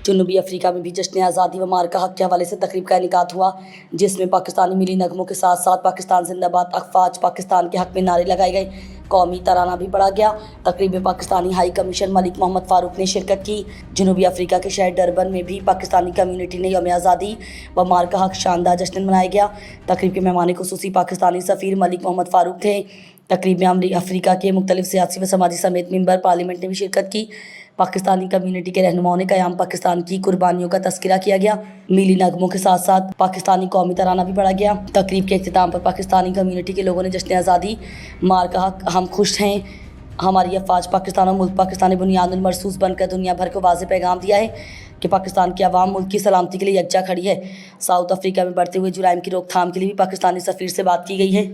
जनूबी अफ्रीका में भी जश्न आज़ादी व मार्का हक के हवाले से तकरीब का इनेकाद हुआ, जिसमें पाकिस्तानी मिली नगमों के साथ साथ पाकिस्तान जिंदाबाद, अफवाज पाकिस्तान के हक में नारे लगाए गए, कौमी तराना भी पढ़ा गया। तकरीब में पाकिस्तानी हाई कमीशन मलिक मोहम्मद फारूक ने शिरकत की। जनूबी अफ्रीका के शहर डरबन में भी पाकिस्तानी कम्यूनिटी ने यौम आज़ादी व मार्का हक शानदार जश्न मनाया गया। तकरीब के मेहमान खुसूसी पाकिस्तानी सफ़ीर मलिक मोहम्मद फारूक थे। तकरीब में अफ्रीका के मुख्तलिफ सियासी व समाजी समेत मेंबर पार्लियामेंट ने भी शिरकत की। पाकिस्तानी कम्यूनिटी के रहनुमाओं ने क़याम पाकिस्तान की कुर्बानियों का तस्करा किया गया। मिली नगमों के साथ साथ पाकिस्तानी कौमी तराना भी पढ़ा गया। तकरीब के इख्तिताम पर पाकिस्तानी कम्यूनिटी के लोगों ने जश्न आज़ादी, मार्का हक, हम खुश हैं, हमारी अफवाज पाकिस्तान और मुल्क पाकिस्तानी बुनियादुल मरसूस बनकर दुनिया भर को वाज़ेह पैगाम दिया है कि पाकिस्तान की आवाम मुल्क की सलामती के लिए यकजा खड़ी है। साउथ अफ्रीका में बढ़ते हुए जुराइम की रोकथाम के लिए भी पाकिस्तानी सफ़ीर से बात की गई है।